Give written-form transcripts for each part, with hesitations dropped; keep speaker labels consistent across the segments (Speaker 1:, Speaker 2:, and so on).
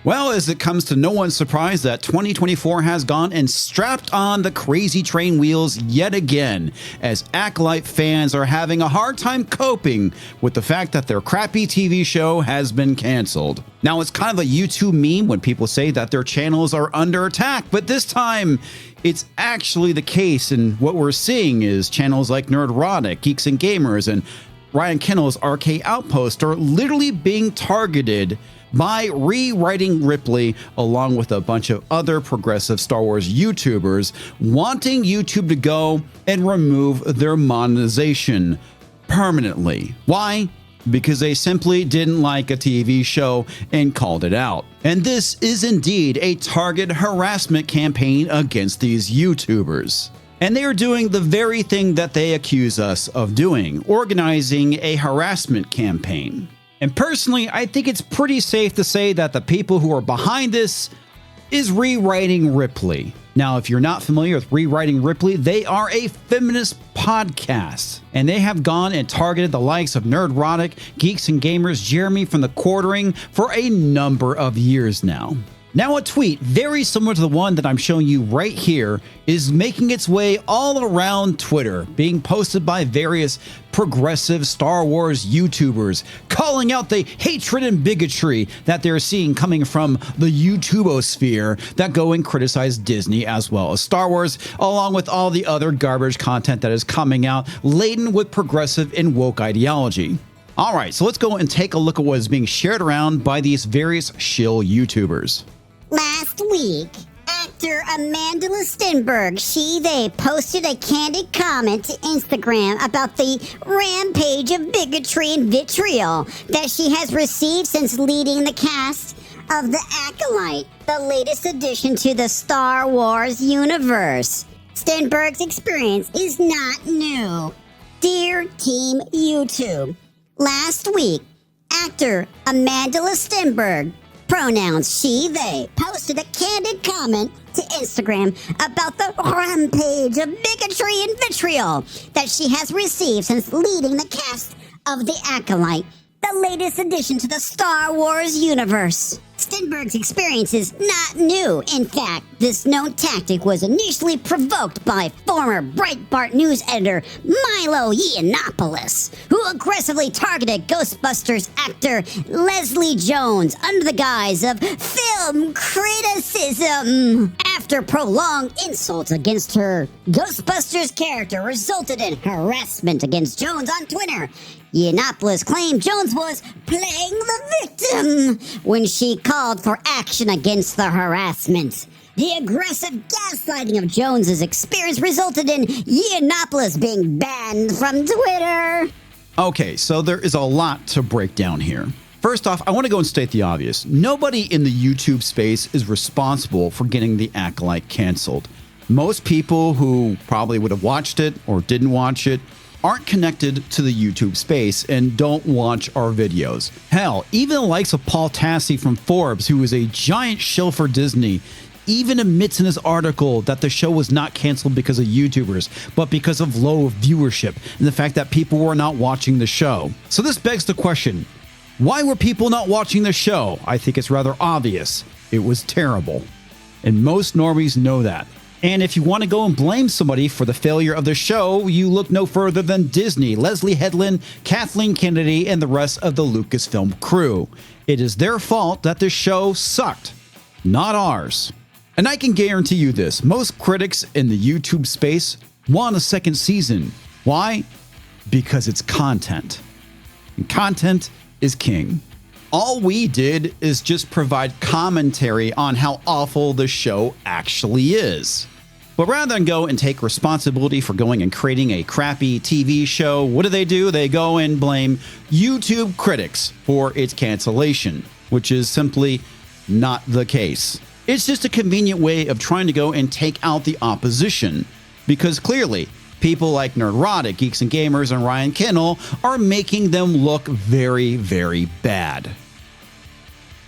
Speaker 1: Well, as it comes to no one's surprise that 2024 has gone and strapped on the crazy train wheels yet again, as Acolyte fans are having a hard time coping with the fact that their crappy TV show has been canceled. Now, it's kind of a YouTube meme when people say that their channels are under attack, but this time it's actually the case, and what we're seeing is channels like Nerdrotic, Geeks and Gamers, and Ryan Kennel's RK Outpost are literally being targeted by rewriting Ripley, along with a bunch of other progressive Star Wars YouTubers wanting YouTube to go and remove their monetization permanently. Why? Because they simply didn't like a TV show and called it out. And this is indeed a target harassment campaign against these YouTubers. And they are doing the very thing that they accuse us of doing, organizing a harassment campaign. And personally, I think it's pretty safe to say that the people who are behind this is Rewriting Ripley. Now, if you're not familiar with Rewriting Ripley, they are a feminist podcast, and they have gone and targeted the likes of Nerdrotic, Geeks and Gamers, Jeremy from the Quartering for a number of years now. Now, a tweet very similar to the one that I'm showing you right here is making its way all around Twitter, being posted by various progressive Star Wars YouTubers, calling out the hatred and bigotry that they're seeing coming from the YouTubosphere that go and criticize Disney as well as Star Wars, along with all the other garbage content that is coming out laden with progressive and woke ideology. All right, so let's go and take a look at what is being shared around by these various shill YouTubers.
Speaker 2: Last week, actor Amanda Stenberg, they posted a candid comment to Instagram about the rampage of bigotry and vitriol that she has received since leading the cast of The Acolyte, the latest addition to the Star Wars universe. Stenberg's experience is not new. Dear Team YouTube, last week, actor Amanda Stenberg, pronouns she, they, posted a candid comment to Instagram about the rampage of bigotry and vitriol that she has received since leading the cast of The Acolyte, the latest addition to the Star Wars universe. Stenberg's experience is not new. In fact, this known tactic was initially provoked by former Breitbart news editor Milo Yiannopoulos, who aggressively targeted Ghostbusters actor Leslie Jones under the guise of film criticism. After prolonged insults against her, Ghostbusters character resulted in harassment against Jones on Twitter. Yiannopoulos claimed Jones was playing the victim when she called for action against the harassment. The aggressive gaslighting of Jones's experience resulted in Yiannopoulos being banned from Twitter.
Speaker 1: Okay, so there is a lot to break down here. First off, I want to go and state the obvious. Nobody in the YouTube space is responsible for getting The Acolyte canceled. Most people who probably would have watched it or didn't watch it aren't connected to the YouTube space and don't watch our videos. Hell, even the likes of Paul Tassi from Forbes, who is a giant shill for Disney, even admits in his article that the show was not canceled because of YouTubers, but because of low viewership and the fact that people were not watching the show. So this begs the question, why were people not watching the show? I think it's rather obvious. It was terrible. And most normies know that. And if you want to go and blame somebody for the failure of the show, you look no further than Disney, Leslie Headland, Kathleen Kennedy, and the rest of the Lucasfilm crew. It is their fault that the show sucked, not ours. And I can guarantee you this, most critics in the YouTube space want a second season. Why? Because it's content. And content is king. All we did is just provide commentary on how awful the show actually is. But rather than go and take responsibility for going and creating a crappy TV show, what do? They go and blame YouTube critics for its cancellation, which is simply not the case. It's just a convenient way of trying to go and take out the opposition, because clearly people like Nerdrotic, Geeks and Gamers, and Ryan Kennel are making them look very, very bad.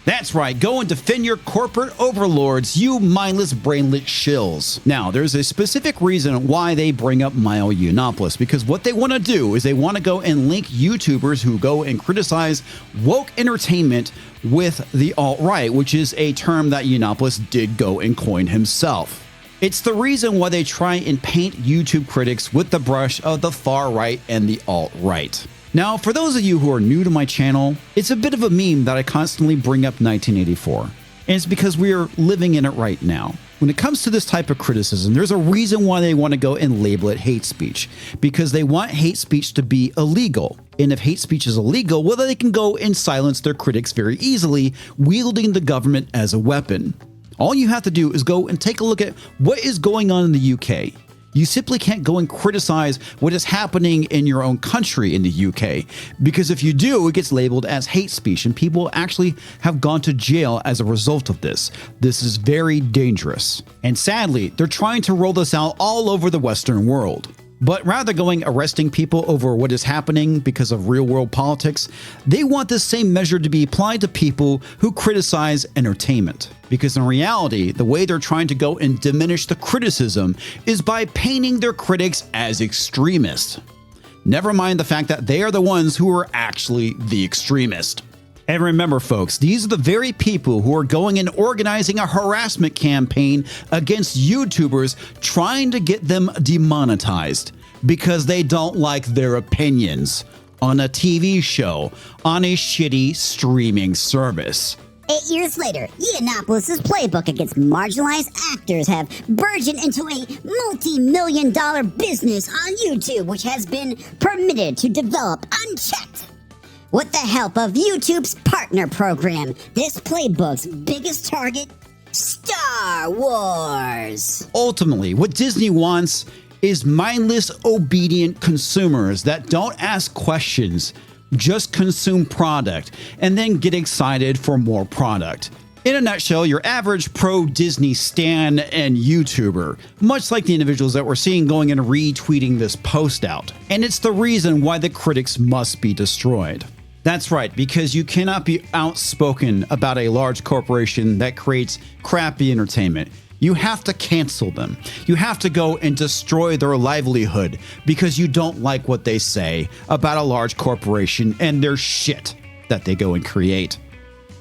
Speaker 1: That's right, go and defend your corporate overlords, you mindless brainless shills. Now, there's a specific reason why they bring up Mile Yiannopoulos, because what they want to do is they want to go and link YouTubers who go and criticize woke entertainment with the alt-right, which is a term that Yiannopoulos did go and coin himself. It's the reason why they try and paint YouTube critics with the brush of the far right and the alt-right. Now, for those of you who are new to my channel, it's a bit of a meme that I constantly bring up 1984. And it's because we are living in it right now. When it comes to this type of criticism, there's a reason why they want to go and label it hate speech. Because they want hate speech to be illegal. And if hate speech is illegal, well, then they can go and silence their critics very easily, wielding the government as a weapon. All you have to do is go and take a look at what is going on in the UK. You simply can't go and criticize what is happening in your own country in the UK, because if you do, it gets labeled as hate speech and people actually have gone to jail as a result of this. This is very dangerous. And sadly, they're trying to roll this out all over the Western world. But rather going arresting people over what is happening because of real world politics, they want this same measure to be applied to people who criticize entertainment. Because in reality, the way they're trying to go and diminish the criticism is by painting their critics as extremists. Never mind the fact that they are the ones who are actually the extremist. And remember, folks, these are the very people who are going and organizing a harassment campaign against YouTubers, trying to get them demonetized because they don't like their opinions on a TV show on a shitty streaming service.
Speaker 2: 8 years later, Yiannopoulos' playbook against marginalized actors have burgeoned into a multi-million-dollar business on YouTube, which has been permitted to develop unchecked. With the help of YouTube's partner program, this playbook's biggest target, Star Wars.
Speaker 1: Ultimately, what Disney wants is mindless, obedient consumers that don't ask questions, just consume product, and then get excited for more product. In a nutshell, your average pro-Disney stan and YouTuber, much like the individuals that we're seeing going and retweeting this post out. And it's the reason why the critics must be destroyed. That's right, because you cannot be outspoken about a large corporation that creates crappy entertainment. You have to cancel them. You have to go and destroy their livelihood because you don't like what they say about a large corporation and their shit that they go and create.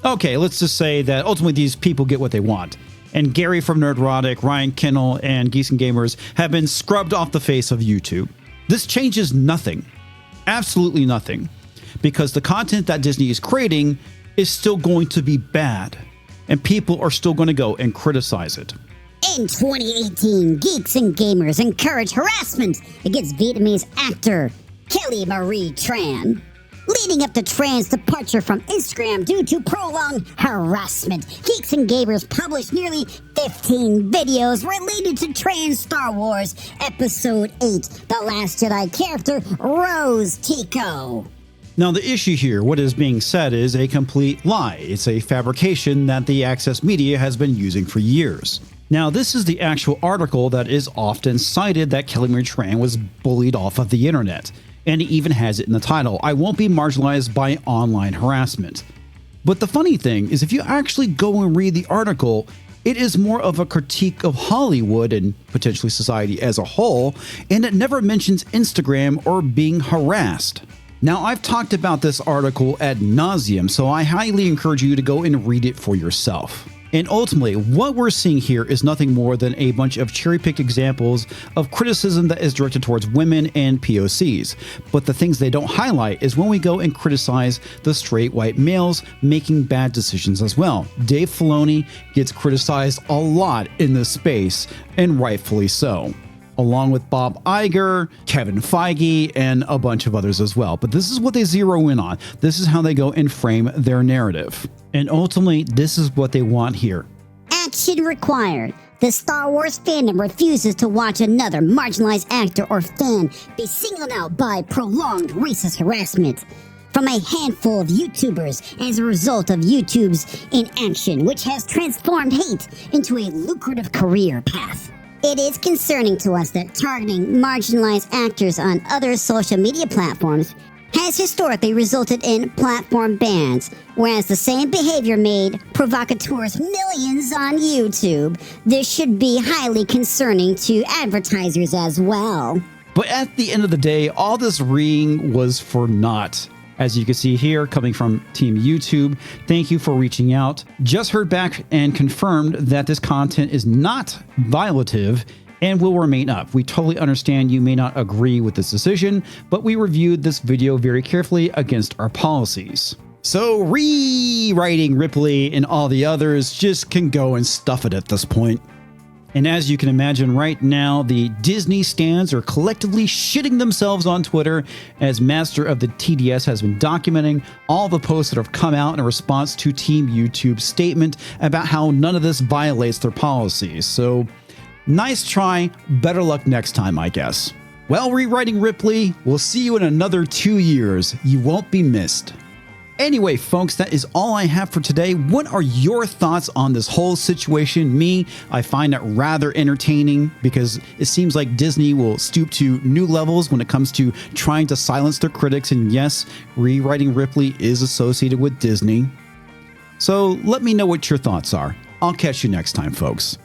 Speaker 1: Okay, let's just say that ultimately these people get what they want. And Gary from Nerdrotic, Ryan Kinnell, and Geeks and Gamers have been scrubbed off the face of YouTube. This changes nothing. Absolutely nothing. Because the content that Disney is creating is still going to be bad. And people are still going to go and criticize it.
Speaker 2: In 2018, Geeks and Gamers encouraged harassment against Vietnamese actor Kelly Marie Tran. Leading up to Tran's departure from Instagram due to prolonged harassment, Geeks and Gamers published nearly 15 videos related to Tran's Star Wars Episode 8, The Last Jedi character Rose Tico.
Speaker 1: Now, the issue here, what is being said, is a complete lie. It's a fabrication that the Access Media has been using for years. Now, this is the actual article that is often cited that Kelly Marie Tran was bullied off of the internet. And it even has it in the title, I won't be marginalized by online harassment. But the funny thing is, if you actually go and read the article, it is more of a critique of Hollywood and potentially society as a whole, and it never mentions Instagram or being harassed. Now, I've talked about this article ad nauseum, so I highly encourage you to go and read it for yourself. And ultimately, what we're seeing here is nothing more than a bunch of cherry-picked examples of criticism that is directed towards women and POCs. But the things they don't highlight is when we go and criticize the straight white males making bad decisions as well. Dave Filoni gets criticized a lot in this space, and rightfully so, along with Bob Iger, Kevin Feige, and a bunch of others as well. But this is what they zero in on. This is how they go and frame their narrative. And ultimately, this is what they want here.
Speaker 2: Action required. The Star Wars fandom refuses to watch another marginalized actor or fan be singled out by prolonged racist harassment from a handful of YouTubers as a result of YouTube's inaction, which has transformed hate into a lucrative career path. It is concerning to us that targeting marginalized actors on other social media platforms has historically resulted in platform bans, whereas the same behavior made provocateurs millions on YouTube. This should be highly concerning to advertisers as well.
Speaker 1: But at the end of the day, all this reading was for naught. As you can see here, coming from Team YouTube, thank you for reaching out. Just heard back and confirmed that this content is not violative and will remain up. We totally understand you may not agree with this decision, but we reviewed this video very carefully against our policies. So rewriting Ripley and all the others just can go and stuff it at this point. And as you can imagine right now, the Disney stans are collectively shitting themselves on Twitter, as Master of the TDS has been documenting all the posts that have come out in response to Team YouTube's statement about how none of this violates their policies. So nice try, better luck next time, I guess. Well, rewriting Ripley, we'll see you in another 2 years. You won't be missed. Anyway, folks, that is all I have for today. What are your thoughts on this whole situation? Me, I find it rather entertaining because it seems like Disney will stoop to new levels when it comes to trying to silence their critics. And yes, rewriting Ripley is associated with Disney. So let me know what your thoughts are. I'll catch you next time, folks.